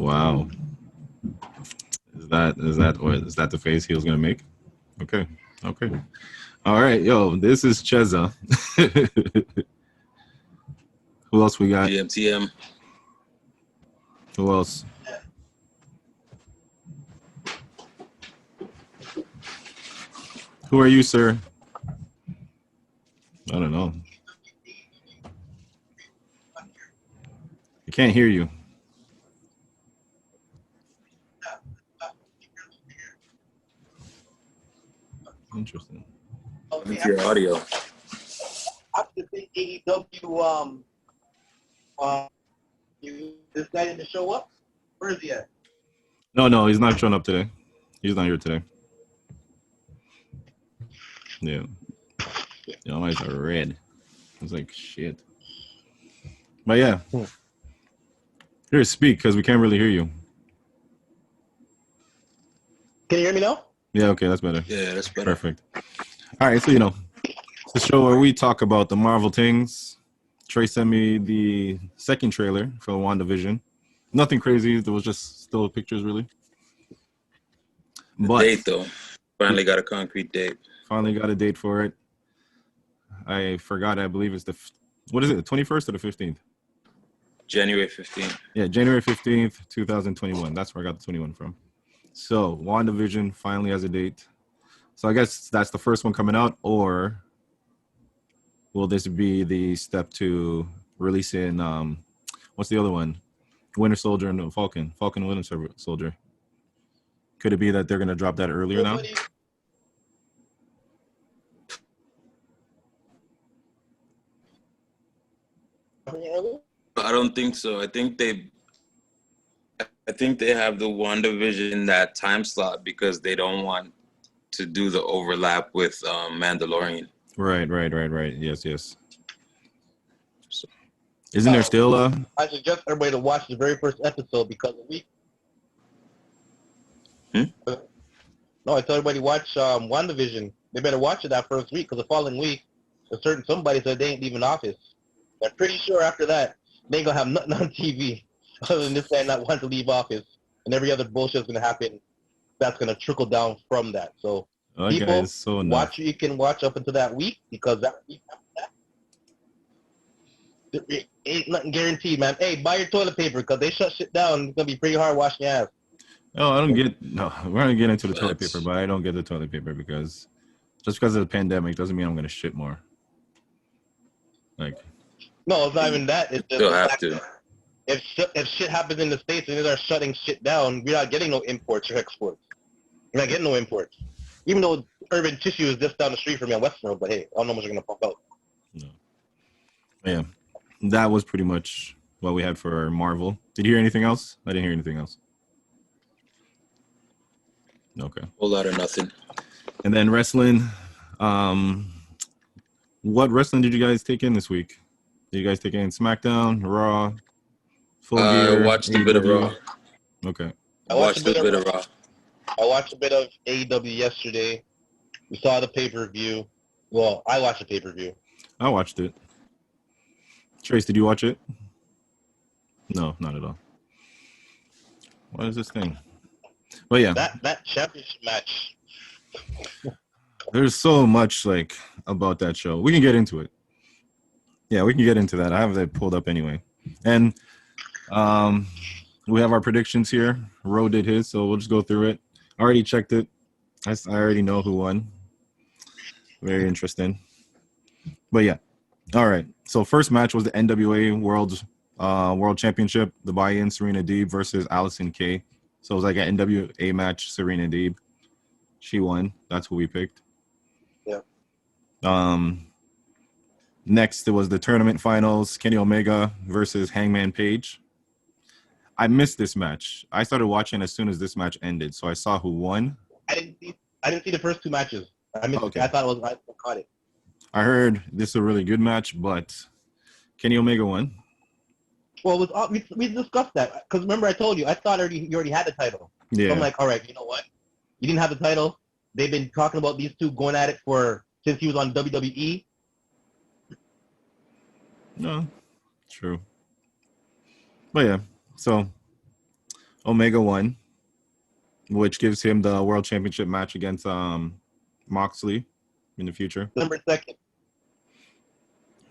Wow. Is that the face he was gonna make? Okay. All right, yo, this is Chezza. Who else we got? GMTM. Who else? Who are you, sir? I don't know. I can't hear you. Interesting. Let me hear audio. After the AEW, this guy didn't show up? Where is he at? No, he's not showing up today. He's not here today. Yeah. Your eyes are red. It's like shit. But yeah. Here, speak, because we can't really hear you. Can you hear me now? Yeah, okay, that's better. Yeah, that's better. Perfect. All right, so it's the show where we talk about the Marvel things. Trey sent me the second trailer for WandaVision. Nothing crazy. There was just still pictures, really. The date, though. Finally got a concrete date. Finally got a date for it. I forgot. I believe it's what is it, the 21st or the 15th? January 15th. Yeah, January 15th, 2021. That's where I got the 21 from. So, WandaVision finally has a date. So, I guess that's the first one coming out, or will this be the step to releasing, what's the other one? Winter Soldier and Falcon and Winter Soldier. Could it be that they're going to drop that earlier now? I don't think so. I think they have the WandaVision in that time slot because they don't want to do the overlap with Mandalorian. Right. Yes. So, isn't there still I suggest everybody to watch the very first episode because No, I tell everybody to watch WandaVision. They better watch it that first week because the following week, somebody said they ain't leaving office. I'm pretty sure after that, they ain't going to have nothing on TV other than this guy not wanting to leave office. And every other bullshit is going to happen. That's going to trickle down from that. So, people, watch what you can watch up until that week because that week after that, it ain't nothing guaranteed, man. Hey, buy your toilet paper because they shut shit down. It's going to be pretty hard washing your ass. No, we're going to get into the toilet paper, but I don't get the toilet paper because just because of the pandemic doesn't mean I'm going to shit more. Like, no, it's not even that. It's just you'll have to. If shit happens in the States and they're shutting shit down, we're not getting no imports or exports. We're not getting no imports. Even though Urban Tissue is just down the street from me on Western, but hey, I don't know what's going to pop out. No. Yeah, that was pretty much what we had for Marvel. Did you hear anything else? I didn't hear anything else. Okay. Whole lot of nothing. And then wrestling. What wrestling did you guys take in this week? Did you guys take in SmackDown, Raw, Full Gear? I watched a bit of Raw. Okay. I watched a bit of Raw. I watched a bit of AEW yesterday. We saw the pay-per-view. Well, I watched the pay-per-view. I watched it. Trace, did you watch it? No, not at all. What is this thing? But yeah. That championship match. There's so much about that show. We can get into it. Yeah, we can get into that. I have that pulled up anyway. And we have our predictions here. Ro did his, so we'll just go through it. I already checked it. I already know who won. Very interesting. But yeah. All right. So first match was the NWA World Championship. The buy-in, Serena Deeb versus Allison Kay. So it was like an NWA match, Serena Deeb. She won. That's who we picked. Yeah. Next, it was the tournament finals, Kenny Omega versus Hangman Page. I missed this match. I started watching as soon as this match ended, so I saw who won. I didn't see the first two matches. I missed it. I thought I caught it. I heard this is a really good match, but Kenny Omega won. Well, we discussed that because remember I told you I thought you already had the title. Yeah. So I'm like, all right, you know what? You didn't have the title. They've been talking about these two going at it since he was on WWE. No, true. But yeah, so Omega won, which gives him the World Championship match against Moxley in the future. December 2nd.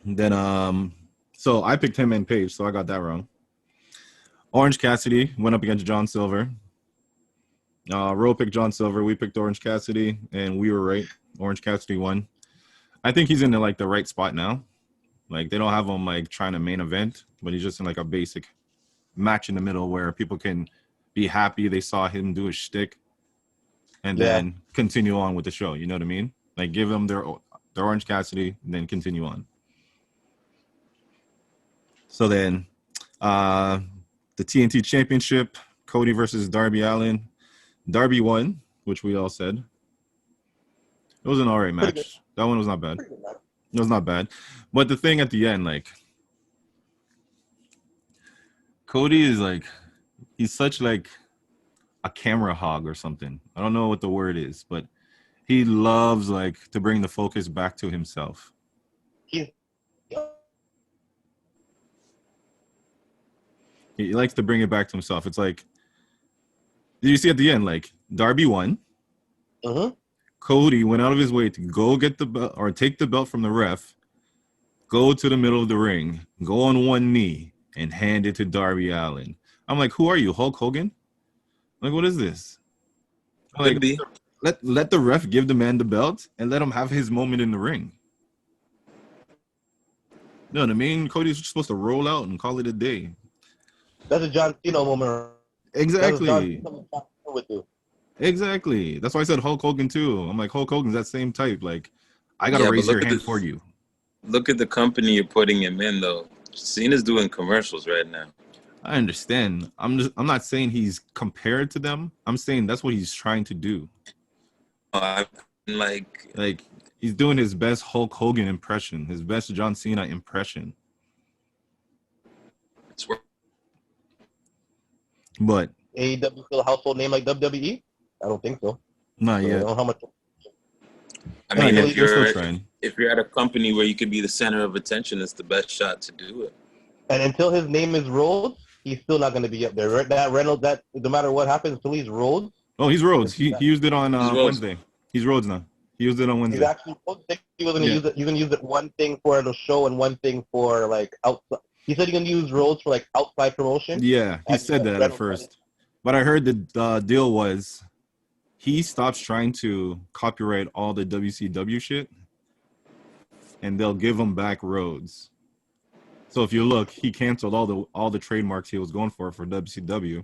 Then so I picked him and Paige, so I got that wrong. Orange Cassidy went up against John Silver. Ro picked John Silver. We picked Orange Cassidy, and we were right. Orange Cassidy won. I think he's in the right spot now. Like they don't have him like trying to main event, but he's just in like a basic match in the middle where people can be happy they saw him do his shtick, and then continue on with the show. You know what I mean? Like give them their Orange Cassidy, and then continue on. So then, the TNT Championship, Cody versus Darby Allin. Darby won, which we all said. It was an alright match. That one was not bad. It was not bad. But the thing at the end, like, Cody is like, he's such like a camera hog or something. I don't know what the word is, but he loves like to bring the focus back to himself. He likes to bring it back to himself. It's like, did you see at the end, like, Darby won. Cody went out of his way to go get the belt or take the belt from the ref, go to the middle of the ring, go on one knee, and hand it to Darby Allin. I'm like, who are you, Hulk Hogan? Like, what is this? Like, let the ref give the man the belt and let him have his moment in the ring. You know what I mean? Cody's supposed to roll out and call it a day. That's a John Cena moment. Exactly. Exactly. That's why I said Hulk Hogan too. I'm like, Hulk Hogan's that same type. Like, I gotta raise your hand for you. Look at the company you're putting him in, though. Cena's doing commercials right now. I understand. I'm not saying he's compared to them. I'm saying that's what he's trying to do. Like he's doing his best Hulk Hogan impression, his best John Cena impression. But AEW still a household name like WWE? I don't think so. Not yet. I don't know how much. I mean, if you're at a company where you could be the center of attention, it's the best shot to do it. And until his name is Rhodes, he's still not going to be up there. That Reynolds, that no matter what happens, until he's Rhodes. Oh, he's Rhodes. He used it on Wednesday. He's Rhodes now. He used it on Wednesday. He's actually he was going to use it. He's going to use it one thing for the show and one thing for like outside. He said he's going to use Rhodes for like outside promotion. Yeah, he said that at first. But I heard the deal was he stops trying to copyright all the WCW shit, and they'll give him back Rhodes. So if you look, he canceled all the trademarks he was going for WCW,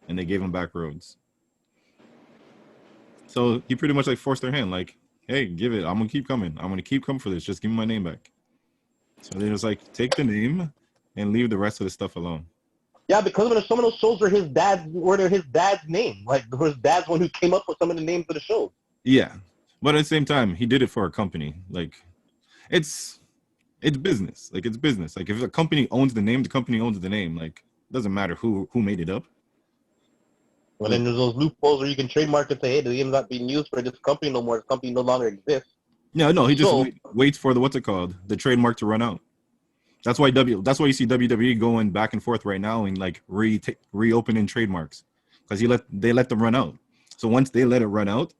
and they gave him back Rhodes. So he pretty much like forced their hand, like, hey, give it. I'm gonna keep coming. I'm gonna keep coming for this. Just give me my name back. So they just like take the name and leave the rest of the stuff alone. Yeah, because some of those shows were his dad's name. Like his dad's one who came up with some of the names of the shows. Yeah, but at the same time, he did it for a company. Like, it's business. Like, it's business. Like, if a company owns the name, the company owns the name. Like, it doesn't matter who made it up. Well, then there's those loopholes where you can trademark and say, hey, the name's not being used for this company no more. This company no longer exists. Yeah, no, he just waits for the trademark to run out. That's why you see WWE going back and forth right now and like reopening trademarks because they let them run out. So once they let it run out,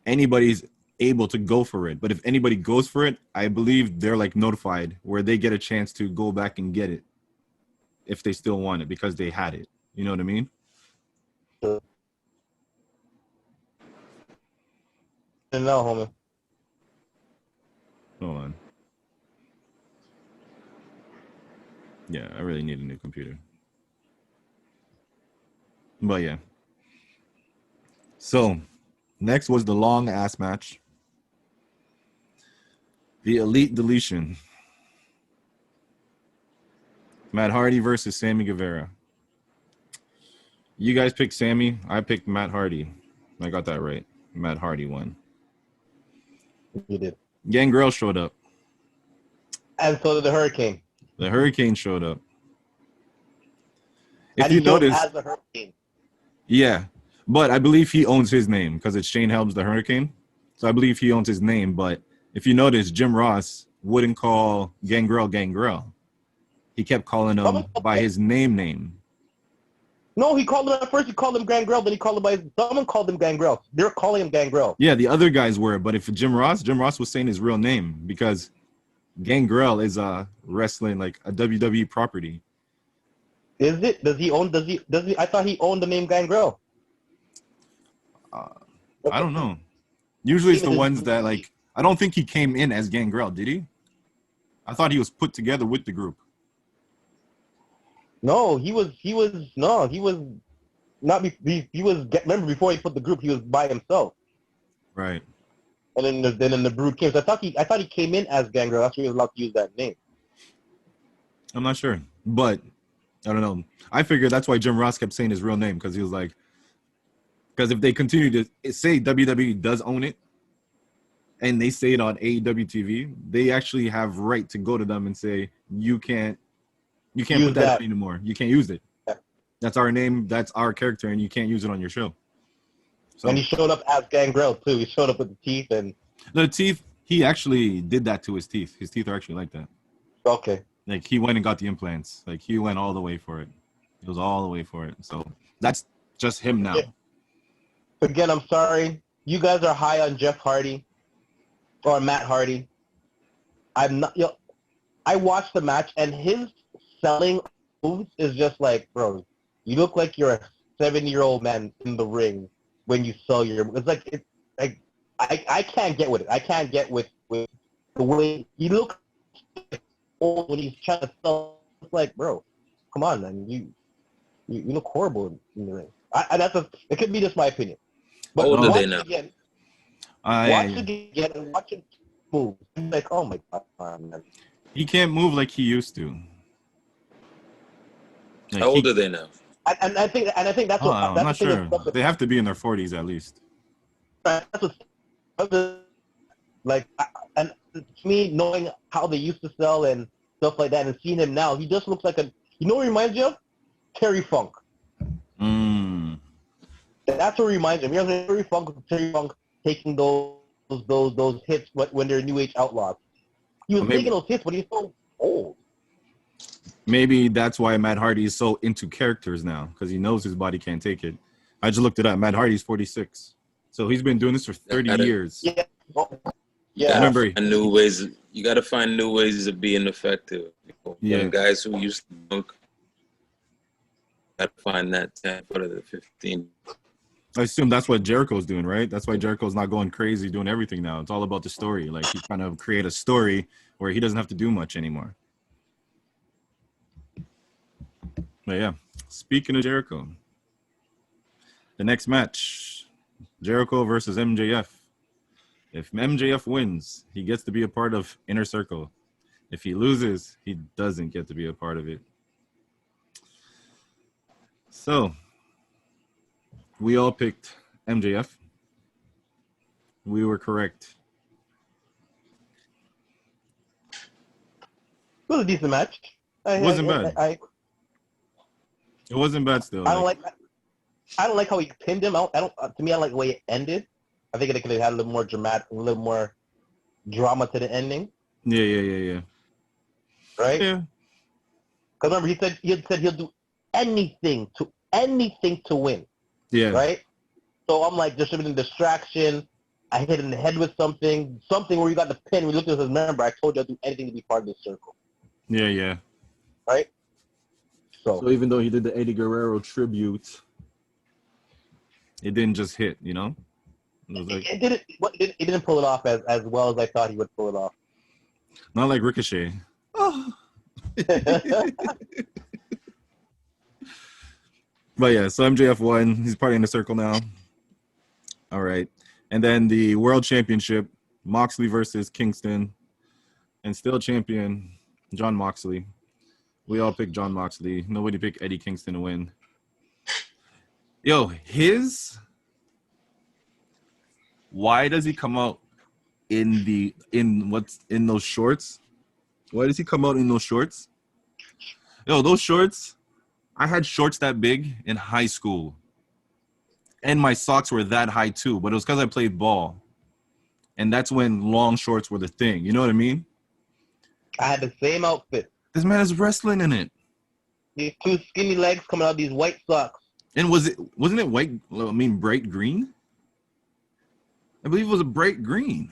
anybody's able to go for it. But if anybody goes for it, I believe they're like notified where they get a chance to go back and get it if they still want it because they had it. You know what I mean? And now, homie. Hold on. Yeah, I really need a new computer. But yeah. So, next was the long ass match. The Elite Deletion. Matt Hardy versus Sammy Guevara. You guys picked Sammy. I picked Matt Hardy. I got that right. Matt Hardy won. You did. Gangrel showed up. And so did the Hurricane. The Hurricane showed up. If you notice, as the Hurricane. Yeah, but I believe he owns his name because it's Shane Helms the Hurricane. So I believe he owns his name. But if you notice, Jim Ross wouldn't call Gangrel Gangrel. He kept calling him by his name. No, he called him at first. He called him Gangrel. Then he called him by someone called him Gangrel. They're calling him Gangrel. Yeah, the other guys were, but if Jim Ross was saying his real name because Gangrel is wrestling like a WWE property. Is it? Does he own? Does he? I thought he owned the name Gangrel. I don't know. Usually it's the ones that like. I don't think he came in as Gangrel, did he? I thought he was put together with the group. No, he was not. He was. Remember before he put the group, he was by himself. Right. And then the Brood came. So I thought he came in as Gangrel. That's why he was allowed to use that name. I'm not sure, but I don't know. I figured that's why Jim Ross kept saying his real name because he was like, because if they continue to say WWE does own it, and they say it on AEW TV, they actually have right to go to them and say you can't put that up anymore. You can't use it. Yeah. That's our name. That's our character, and you can't use it on your show. So, and he showed up as Gangrel too. He showed up with the teeth and the teeth. He actually did that to his teeth. His teeth are actually like that. Okay. Like he went and got the implants. Like he went all the way for it. It was all the way for it. So that's just him now. Yeah. Again, I'm sorry. You guys are high on Jeff Hardy or Matt Hardy. I'm not. I watched the match and his selling moves is just like, bro, you look like you're a 70-year-old man in the ring when you sell your. It's like I can't get with it. I can't get with the way he looks old when he's trying to sell. It's like, bro, come on, man. You look horrible in the ring. It could be just my opinion. But Older watch than it again. Watch it again and watch it move. I'm like, oh my god, man. He can't move like he used to. Like How old are they now? And I think that's what. I'm not sure. They have to be in their 40s at least. That's what, like, and to me, knowing how they used to sell and stuff like that, and seeing him now, he just looks like a. You know what he reminds you of? Terry Funk. That's what reminds me. Terry Funk taking those hits when they're New Age outlaws. He was taking those hits, but he's so old. Maybe that's why Matt Hardy is so into characters now, because he knows his body can't take it. I just looked it up. Matt Hardy's 46. So he's been doing this for 30 years. Yeah. You got to find new ways of being effective. Yeah. When guys who used to dunk, got to find that 10 out of the 15. I assume that's what Jericho's doing, right? That's why Jericho's not going crazy doing everything now. It's all about the story. Like he's trying to create a story where he doesn't have to do much anymore. But yeah, speaking of Jericho, the next match, Jericho versus MJF. If MJF wins, he gets to be a part of Inner Circle. If he loses, he doesn't get to be a part of it. So, we all picked MJF. We were correct. It was a decent match. It wasn't bad. It wasn't bad still. I don't like how he pinned him. To me, I don't like the way it ended. I think it could have had a little more dramatic, a little more drama to the ending. Yeah. Right? Yeah. Because remember, he said he'll do anything to win. Yeah. Right? So I'm like, there should have been a distraction. I hit him in the head with something where you got the pin. We looked at his remember, I told you I'd do anything to be part of this circle. Yeah. Right? So even though he did the Eddie Guerrero tribute, it didn't just hit, you know? It was like, it didn't pull it off as well as I thought he would pull it off. Not like Ricochet. Oh. But yeah, so MJF won. He's part in the circle now. All right. And then the World Championship, Moxley versus Kingston. And still champion, John Moxley. We all picked John Moxley. Nobody picked Eddie Kingston to win. Yo, why does he come out in those shorts? Why does he come out in those shorts? Yo, those shorts, I had shorts that big in high school. And my socks were that high too, but it was because I played ball. And that's when long shorts were the thing. You know what I mean? I had the same outfit. This man is wrestling in it. These two skinny legs coming out of these white socks. And wasn't it white? I mean, bright green. I believe it was a bright green.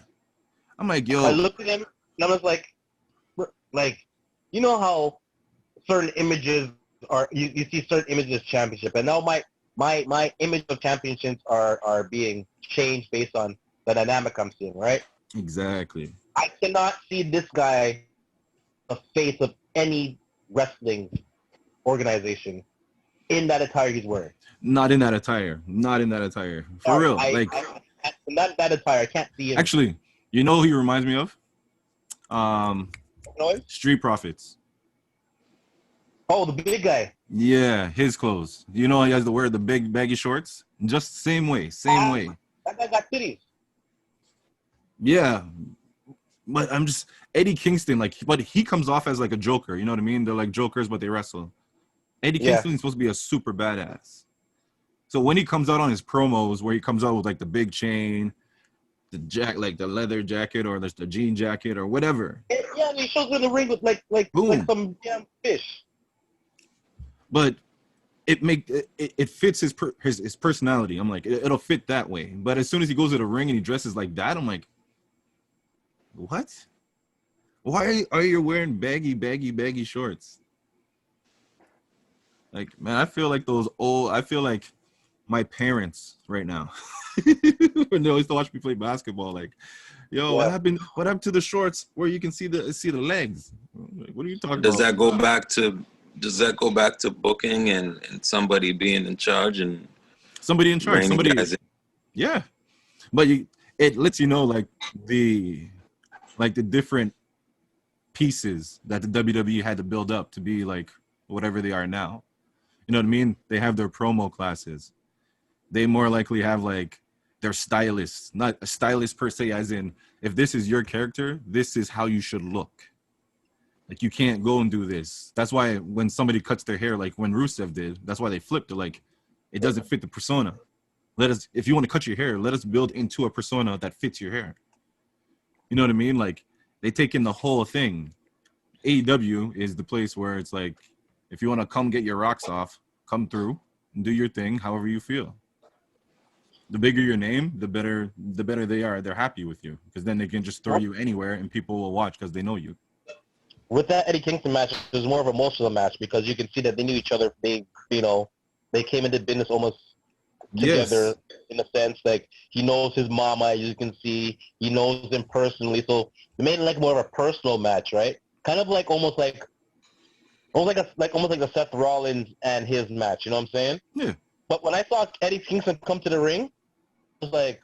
I'm like, I yo, looked at him and I was like, you know how certain images are, you see certain images of championship, and now my image of championships are being changed based on the dynamic I'm seeing, right? exactly. I cannot see this guy the face of any wrestling organization in that attire he's wearing. Not in that attire. Not in that attire. For Sorry, real. Like, not that attire. I can't see him. actually, you know who he reminds me of? Noise? Street Profits. Oh, the big guy. Yeah, his clothes. You know he has to wear the big baggy shorts? Just same way. Same way. That guy got titties. Yeah. But I'm just Eddie Kingston, like, but he comes off as like a joker. You know what I mean? They're like jokers, but they wrestle. Eddie Yeah. Kingston is supposed to be a super badass. So when he comes out on his promos, where he comes out with like the big chain, like the leather jacket, or there's the jean jacket, or whatever. Yeah, and he shows up in the ring with like Boom. some damn fish. But it fits his personality. I'm like, it'll fit that way. But as soon as he goes to the ring and he dresses like that, I'm like, what? Why are you wearing baggy shorts? Like, man, I feel like my parents right now when they always watch me play basketball. Like, yo, Yeah. What happened to the shorts where you can see the legs? Like, what are you talking Does about? Does that go back to booking and somebody being in charge and Somebody in charge. reining guys in? Yeah. But it lets you know like the different pieces that the WWE had to build up to be like whatever they are now. You know what I mean? They have their promo classes. They more likely have like their stylists, not a stylist per se, as in if this is your character, this is how you should look. Like you can't go and do this. That's why when somebody cuts their hair, like when Rusev did, that's why they flipped it. Like it doesn't fit the persona. If you want to cut your hair, let us build into a persona that fits your hair. You know what I mean? Like they take in the whole thing. AEW is the place where it's like, if you want to come get your rocks off, come through and do your thing however you feel. The bigger your name, the better they are. They're happy with you because then they can just throw you anywhere and people will watch because they know you. With that Eddie Kingston match, it was more of an emotional match because you can see that they knew each other. They came into business almost together in a sense. Like he knows his mama, as you can see. He knows him personally, so they made it like more of a personal match, right? Kind of like almost like a Seth Rollins and his match. You know what I'm saying? Yeah. But when I saw Eddie Kingston come to the ring, I was like,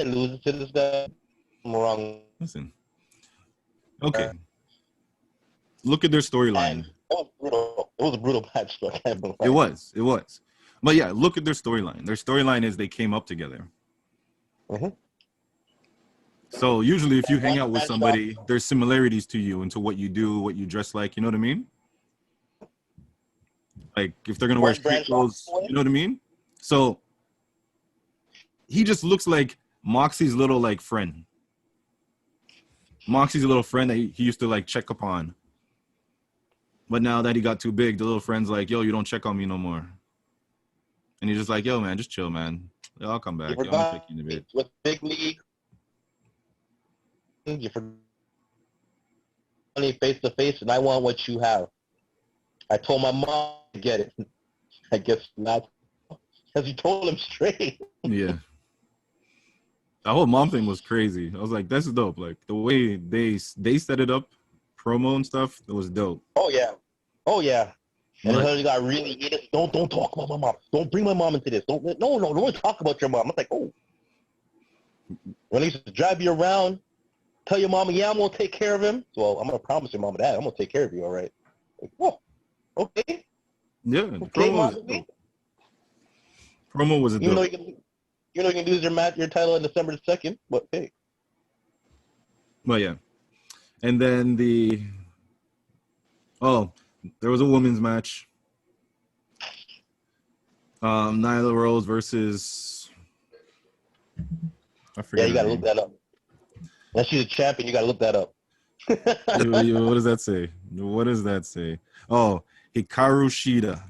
I lose to this guy. I'm wrong. Listen. Okay. Look at their storyline. It was a brutal match. So It was. But yeah, look at their storyline. Their storyline is they came up together. Mm-hmm. So usually if you hang out with somebody, there's similarities to you into what you do, what you dress like, you know what I mean? Like if they're going to wear street clothes, you know what I mean? So he just looks like Moxie's little like friend. Moxie's a little friend that he used to like check up on. But now that he got too big, the little friend's like, yo, you don't check on me no more. And he's just like, yo, man, just chill, man. Yo, I'll come back. Yo, I'm gonna take you in a bit. With big league, you forgot face to face, and I want what you have. I told my mom to get it. I guess not, because you told him straight. Yeah. The whole mom thing was crazy. I was like, that's dope. Like the way they set it up, promo and stuff, it was dope. Oh yeah. And then he got really heated. Don't talk about my mom. Don't bring my mom into this. Don't talk about your mom. I'm like, oh. When he used to drive you around, tell your mama, yeah, I'm gonna take care of him. So I'm gonna promise your mama that I'm gonna take care of you, all right? Like, whoa, okay. Yeah, the promo was a you know dope. you can lose your title on December 2nd, but hey. Well, yeah. And then there was a women's match. Nyla Rose versus I forget. Yeah, you gotta look that up. Unless she's a champion, you gotta look that up. What does that say? Oh, Hikaru Shida.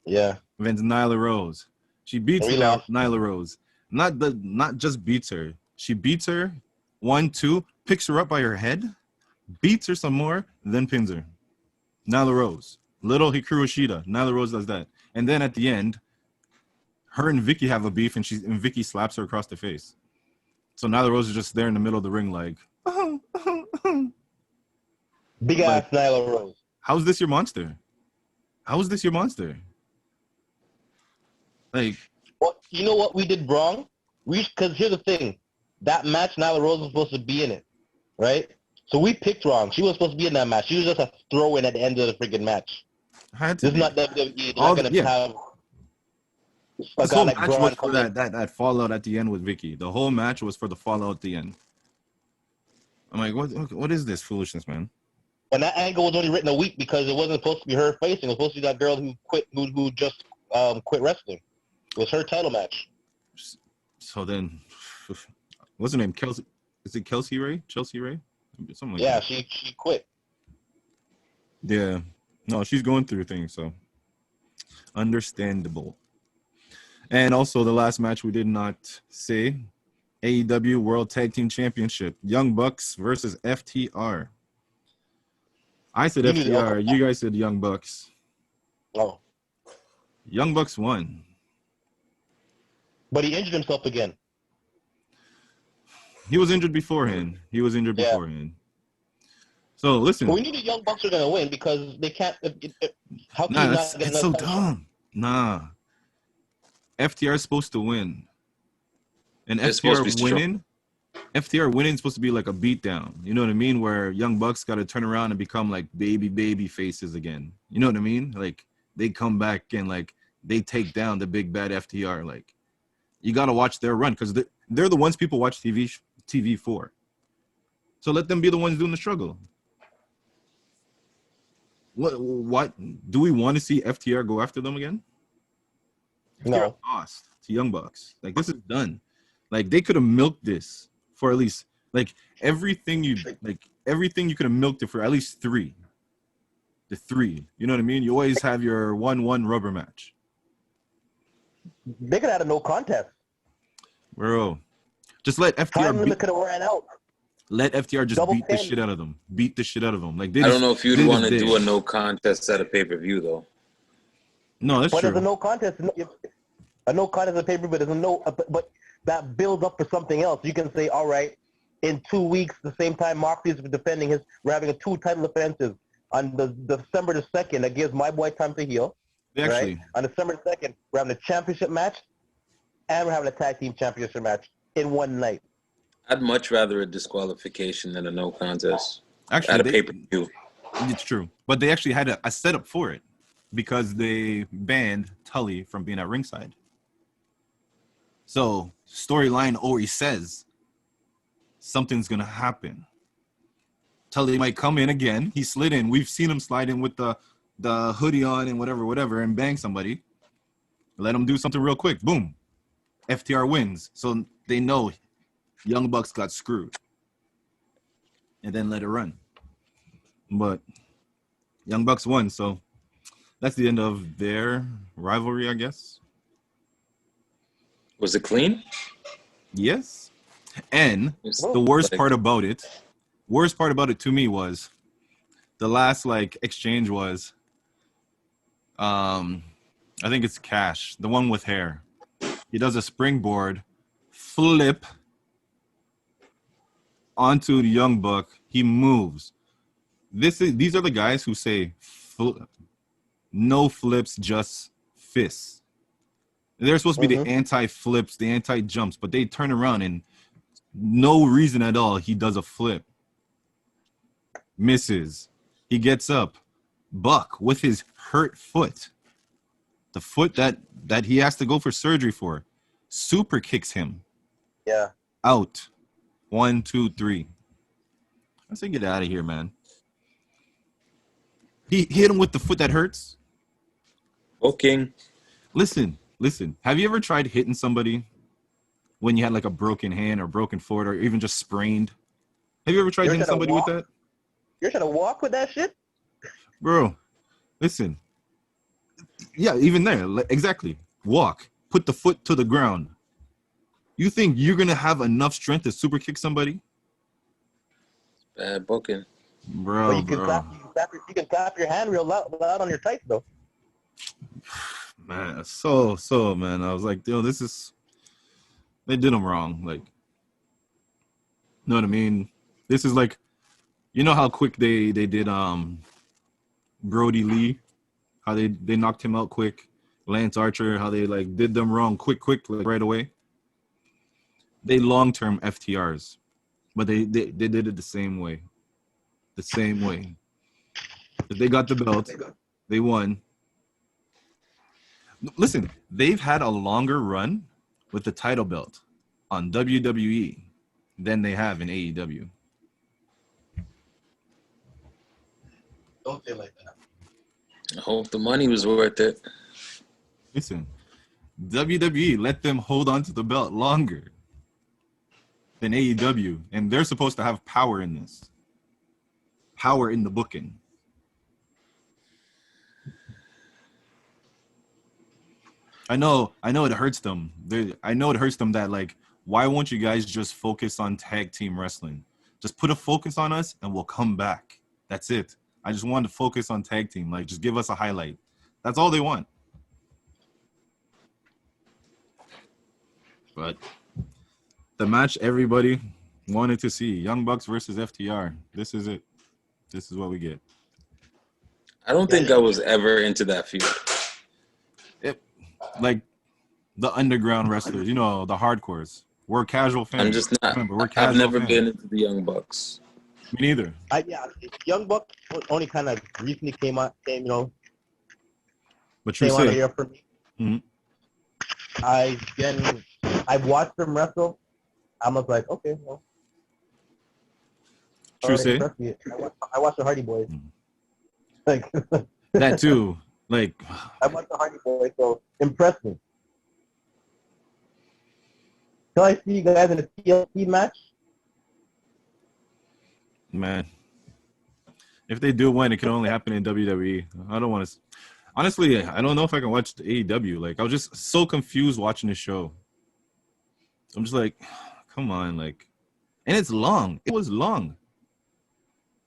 Yeah. Against Nyla Rose. She beats We lost. Nyla Rose. Not just beats her. She beats her 1-2, picks her up by her head, beats her some more, then pins her. Nyla Rose. Little Hikaru Shida. Nyla Rose does that. And then at the end, her and Vicky have a beef, and Vicky slaps her across the face. So Nyla Rose is just there in the middle of the ring like, Big ass Nyla Rose. How's this your monster? How is this your monster? Like, Well, you know what we did wrong? Because here's the thing. That match, Nyla Rose was supposed to be in it, right? So we picked wrong. She was supposed to be in that match. She was just a throw-in at the end of the freaking match. had to This is be. not WWE. They're not going to have a This guy whole like match Braun was for come in. that fallout at the end with Vicky. The whole match was for the fallout at the end. I'm like, what is this foolishness, man? And that angle was only written a week because it wasn't supposed to be her facing. It was supposed to be that girl who quit, who just quit wrestling. It was her title match. So then, what's her name? Kelsey? Is it Kelsey Ray? Chelsea Ray? Something like that. Yeah, she quit. Yeah. No, she's going through things, so understandable. And also the last match we did not say, AEW World Tag Team Championship, Young Bucks versus FTR. I said FTR. You guys said Young Bucks. Oh. Young Bucks won. But he injured himself again. He was injured beforehand. So listen. But we knew the Young Bucks were going to win because they can't. How can you not get it's so dumb. Nah. FTR is supposed to win. And FTR winning is supposed to be like a beatdown. You know what I mean? Where Young Bucks got to turn around and become like baby faces again. You know what I mean? Like they come back and like they take down the big bad FTR. Like you got to watch their run because they're the ones people watch TV for. So let them be the ones doing the struggle. What do we want to see FTR go after them again? FTR lost to Young Bucks. Like this is done. Like they could have milked this for at least like everything you could have milked it for at least 3. The 3. You know what I mean? You always have your 1-1 rubber match. They could have had a no contest. Bro. Just let FTR time limit could have ran out. Let FTR just beat the shit out of them. Beat the shit out of them. Like I don't know if you'd want to do a no contest at a pay-per-view though. No, that's true. But there's a no contest. A no contest at a pay-per-view, there's a no. But that builds up for something else. You can say, all right, in 2 weeks, the same time Moxley is defending we're having 2 title defenses on the December the 2nd. That gives my boy time to heal. Actually, right? On December 2nd, we're having a championship match, and we're having a tag team championship match in one night. I'd much rather a disqualification than a no contest actually, at a pay-per-view. It's true. But they actually had a setup for it because they banned Tully from being at ringside. So storyline always says something's going to happen. Tully might come in again. He slid in. We've seen him slide in with the hoodie on and whatever and bang somebody. Let him do something real quick. Boom. FTR wins. So they know Young Bucks got screwed. And then let it run. But Young Bucks won, so that's the end of their rivalry, I guess. Was it clean? Yes. And the worst part about it to me was the last exchange was I think it's Cash, the one with hair. He does a springboard flip onto the Young Buck. He moves. These are the guys who say no flips, just fists. They're supposed to be the anti-flips, the anti-jumps, but they turn around and no reason at all, he does a flip. Misses. He gets up. Buck with his hurt foot, the foot that he has to go for surgery for, super kicks him. Yeah. Out. 1, 2, 3. I say get out of here, man. He hit him with the foot that hurts. Okay. Listen. Have you ever tried hitting somebody when you had like a broken hand or broken foot or even just sprained? Have you ever tried hitting somebody with that? You're trying to walk with that shit? Bro, listen. Yeah, even there, exactly. Walk, put the foot to the ground. You think you're gonna have enough strength to super kick somebody, Bad booking. But bro? you can clap your hand real loud on your tights though. Man, man. I was like, yo, they did them wrong. Like, know what I mean? This is like, you know how quick they did Brody Lee, how they knocked him out quick. Lance Archer, how they like did them wrong quick, like right away. They long-term FTRs, but they did it the same way. The same way. If they got the belt, they won. Listen, they've had a longer run with the title belt on WWE than they have in AEW. Don't say like that. I hope the money was worth it. Listen, WWE let them hold on to the belt longer than AEW, and they're supposed to have power in this. Power in the booking. I know it hurts them. I know it hurts them that, like, why won't you guys just focus on tag team wrestling? Just put a focus on us and we'll come back. That's it. I just wanted to focus on tag team. Like, just give us a highlight. That's all they want. But the match everybody wanted to see, Young Bucks versus FTR. This is it. This is what we get. I don't think I was ever into that feud. Like the underground wrestlers, you know, the hardcores. We're casual fans. I'm just not. Remember, we're I've casual never fans. been into the Young Bucks. Me neither. Young Bucks only kind of recently came But came you on say, here for me. mm-hmm. I've watched them wrestle. I'm just like, okay, well. True say. I watched the Hardy Boys. Like That too. Like, I watched the Hardy Boys, so impressed me. Can I see you guys in a TLC match? man, if they do win, it can only happen in WWE. I don't want to. Honestly, I don't know if I can watch the AEW. Like, I was just so confused watching the show. I'm just like, come on, like, and it's long. It was long.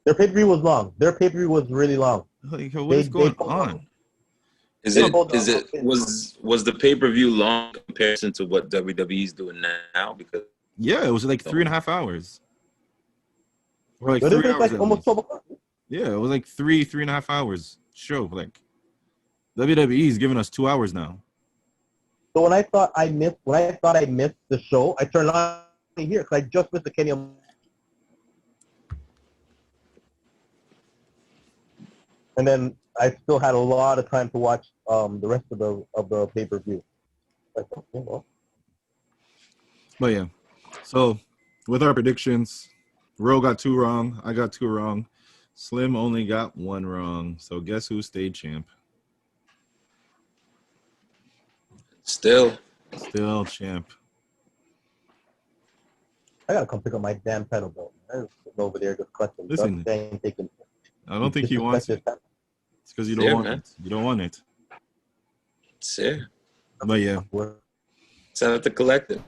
Their pay-per-view was long. Their pay-per-view was really long. Like, what is going on? Was the pay-per-view long in comparison to what WWE's doing now? Because Yeah, it was like 3.5 hours. Or like But 3 it was hours like at almost least. 12 o'clock. Yeah, it was like 3.5 hours show. Like, WWE is giving us 2 hours now. So when I thought I missed the show, I turned on here because I just missed the Kenny. And then I still had a lot of time to watch the rest of the pay-per-view. Like, okay, well. But yeah, so with our predictions, Ro got 2 wrong. I got 2 wrong. Slim only got 1 wrong. So guess who stayed champ? still champ. I gotta come pick up my damn pedal belt. I'm sitting over there just collecting. Listen, I don't think he wants it. It's because you don't want it. You don't want it. It's here. But yeah. It's out to collect it.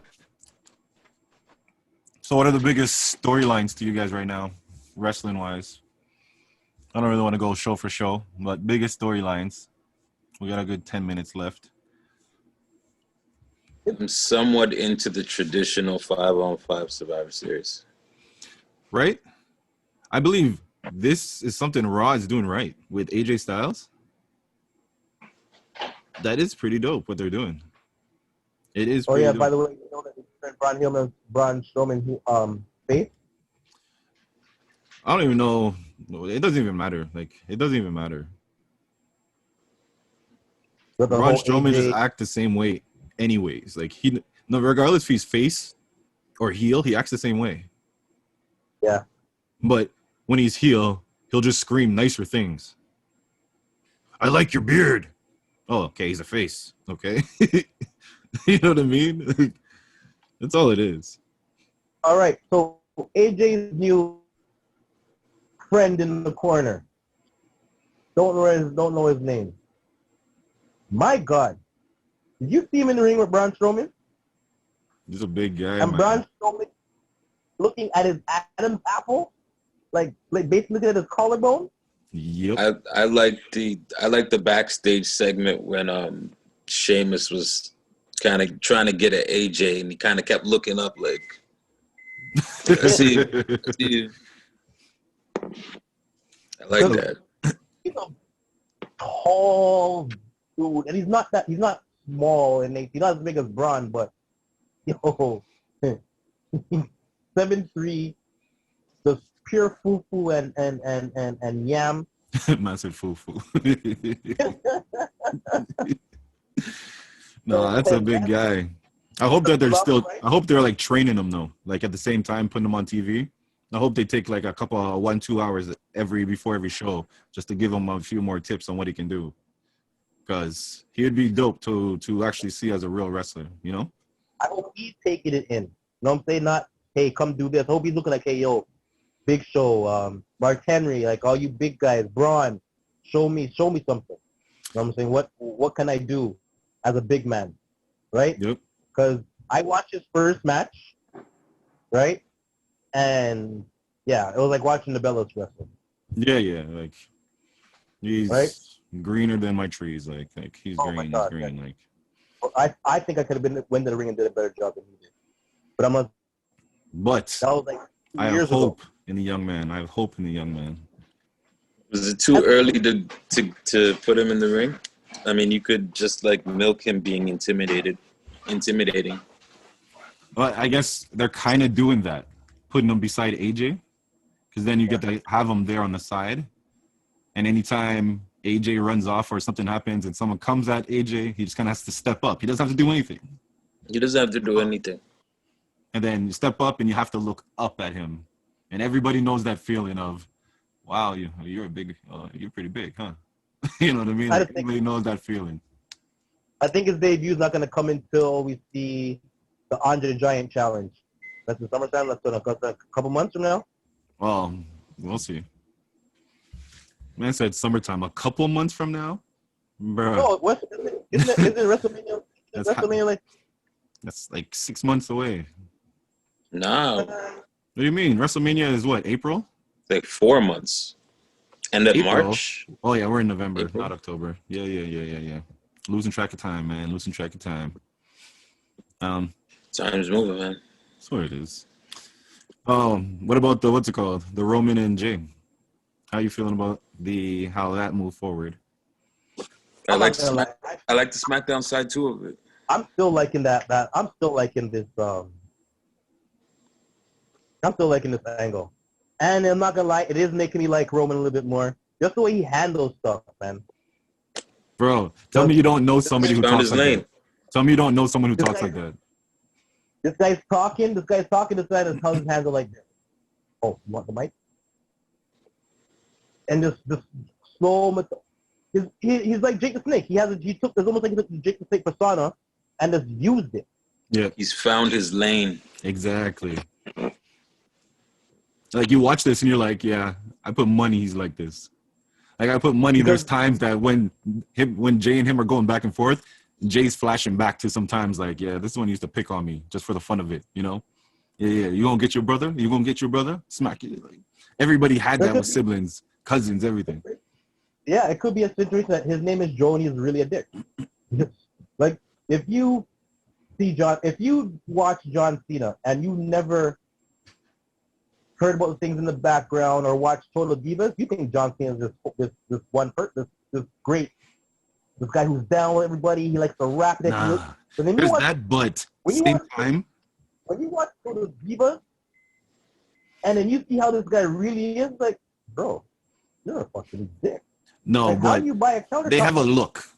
So what are the biggest storylines to you guys right now, wrestling-wise? I don't really want to go show for show, but biggest storylines. We got a good 10 minutes left. I'm somewhat into the traditional 5-on-5 Survivor Series. Right? I believe this is something Raw is doing right with AJ Styles. That is pretty dope what they're doing. It is pretty dope. By the way, you know that Braun Strowman face? I don't even know. It doesn't even matter. Like, it doesn't even matter. Braun Strowman just act the same way anyways. Like, regardless if he's face or heel, he acts the same way. Yeah. But when he's heel, he'll just scream nicer things. I like your beard. Oh, okay, he's a face. Okay. You know what I mean? That's all it is. All right, so AJ's new friend in the corner. Don't know his name. My God. Did you see him in the ring with Braun Strowman? He's a big guy, And man. Braun Strowman looking at his Adam's apple, like basically looking at his collarbone. Yep. I like the backstage segment when Sheamus was kind of trying to get at AJ, and he kind of kept looking up like, I see you. I see you. I like that. He's a tall dude, and he's not small, and he's not as big as Braun, but yo, 7'3", just pure fufu and yam. Massive foo-foo. No, that's a big guy. I hope that I hope they're like training him though. Like at the same time, putting him on TV. I hope they take like a couple of 1-2 hours before every show just to give him a few more tips on what he can do. Because he'd be dope to actually see as a real wrestler, you know? I hope he's taking it in. You know what I'm saying? Not, hey, come do this. I hope he's looking like, hey, yo, Big Show, Mark Henry, like all you big guys, Braun, show me something. You know what I'm saying? What can I do as a big man, right? Yep. Because I watched his first match, right? And, yeah, it was like watching the Bellas wrestle. Yeah. Like, he's right? greener than my trees. Like he's Oh, my green. God, He's green. man. Like, I think I could have went to the ring and did a better job than he did. But that was like 2 years ago. hope in the young man. I have hope in the young man. Was it too early to put him in the ring? I mean, you could just like milk him being intimidating. Well, I guess they're kind of doing that, putting him beside AJ, because then you get to have him there on the side, and anytime AJ runs off or something happens and someone comes at AJ, he just kind of has to step up. He doesn't have to do anything. He doesn't have to do anything. And then you step up and you have to look up at him, and everybody knows that feeling of, wow, you're pretty big, huh? You know what I mean? Like, everybody knows that feeling. I think his debut is not going to come until we see the Andre the Giant challenge. That's the summertime. That's a couple months from now. Well, we'll see. Man said summertime. A couple months from now, bro. No, isn't it WrestleMania? That's like 6 months away. No, What do you mean? WrestleMania is what, April? like 4 months. End of April? March. Oh yeah, we're in November, April. not October. Yeah. Losing track of time, man. Losing track of time. Time's moving, man. That's what it is. What about what's it called? The Roman and Jay. How you feeling about how that moved forward? I like the SmackDown side too of it. I'm still liking that. I'm still liking this. I'm still liking this angle, and I'm not gonna lie, it is making me like Roman a little bit more. Just the way he handles stuff, man. Bro, tell me you don't know somebody who talks like lane. that. Tell me you don't know someone who talks like that. This guy's talking. This side and tells his hands are like this. Oh, you want the mic? And just slow. He's like Jake the Snake. It's almost like he took the Jake the Snake persona and just used it. Yeah, He's found his lane. exactly. Like you watch this and you're like, yeah, I put money he's like this. Like I put money. There's times that when Jay and him are going back and forth, Jay's flashing back to sometimes like, yeah, this one used to pick on me just for the fun of it, you know? Yeah. You gonna get your brother? You gonna get your brother? Smack it. Like, everybody had that with siblings, cousins, everything. Yeah, it could be a situation that his name is Joe and he's really a dick. Like if you watch John Cena and you never heard about the things in the background or watched Total Divas, you think John Cena is this one person, this great, this guy who's down with everybody. He likes to rap. Nah, but then there's watch, that, but when you watch Total Divas, and then you see how this guy really is, like, bro, you're a fucking dick. No, like, but how do you buy a counter? They have a look.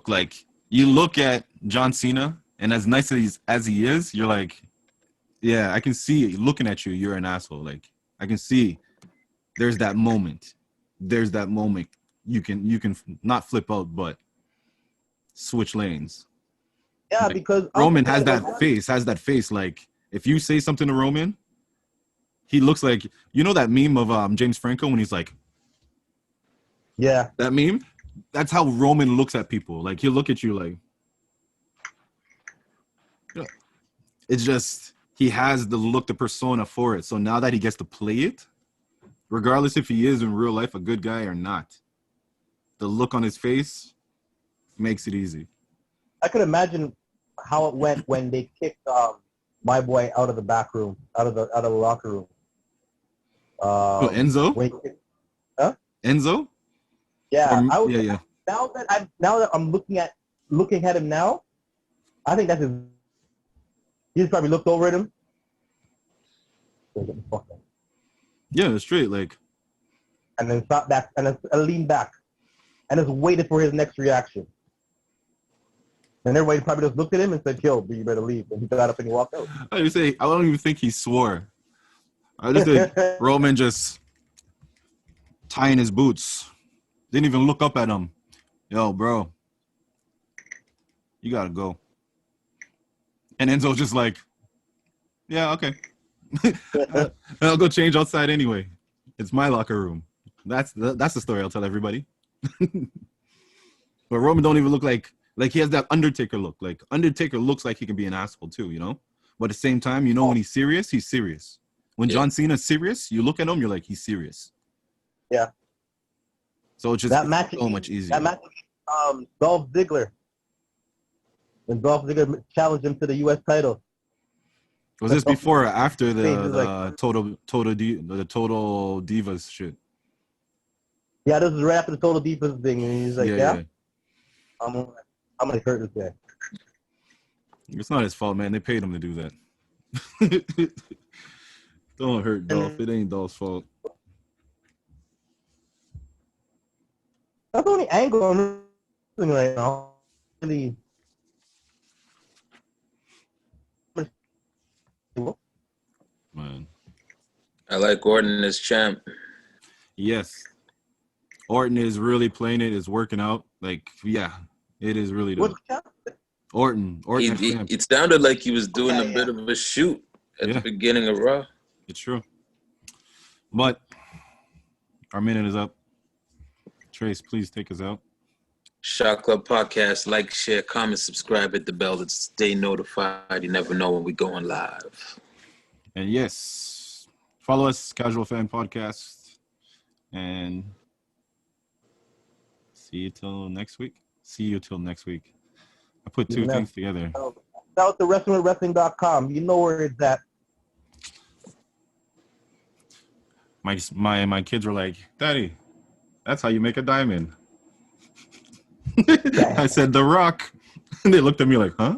Like you look at John Cena, and as nice as he is, you're like, yeah, I can see looking at you. You're an asshole. Like I can see. There's that moment. You can not flip out, but switch lanes. Yeah, like, because Roman has that face. Like if you say something to Roman, he looks like, you know that meme of James Franco when he's like, yeah, that meme. that's how Roman looks at people. Like he'll look at you like, it's just he has the look, the persona for it. So now that he gets to play it, regardless if he is in real life a good guy or not, the look on his face makes it easy. I could imagine how it went when they kicked my boy out of the back room, out of the locker room. Oh, Enzo? When he kicked, huh? Enzo? Yeah, Or, I was. yeah. Now that I'm looking at him now, I think that's his. He just probably looked over at him. Yeah, straight like. And then sat back and then leaned back, and just waited for his next reaction. And everybody probably just looked at him and said, "Yo, you better leave." And he got up and he walked out. I don't even think he swore. I just think Roman just tying his boots. Didn't even look up at him. Yo, bro, you gotta go. And Enzo's just like, yeah, okay. I'll go change outside anyway. It's my locker room. That's the story I'll tell everybody. But Roman don't even look like he has that Undertaker look. Like Undertaker looks like he can be an asshole too, you know? But at the same time, you know, when he's serious, he's serious. When John Cena's serious, you look at him, you're like, he's serious. Yeah. So it's just that match, so much easier. That match, Dolph Ziggler. When Dolph Ziggler challenged him to the U.S. title. Was this before or after the like, Total Divas shit? Yeah, this was right after the Total Divas thing, and he's like, yeah. I'm gonna hurt this guy. It's not his fault, man. They paid him to do that. Don't hurt Dolph. It ain't Dolph's fault. That's the only angle I'm looking right now. Really. Man. I like Orton as champ. Yes. Orton is really playing it. It's working out. Like, yeah, it is really dope. Orton as champ. It sounded like he was doing a bit of a shoot at the beginning of Raw. It's true. But our minute is up. Trace, please take us out. Shot Club Podcast. Like, share, comment, subscribe, hit the bell to stay notified. You never know when we're going live. And yes, follow us, Casual Fan Podcast. And see you till next week. I put two things together. Out to wrestling.com. You know where it's at. My kids were like, Daddy, that's how you make a diamond. I said, The Rock. And they looked at me like, huh?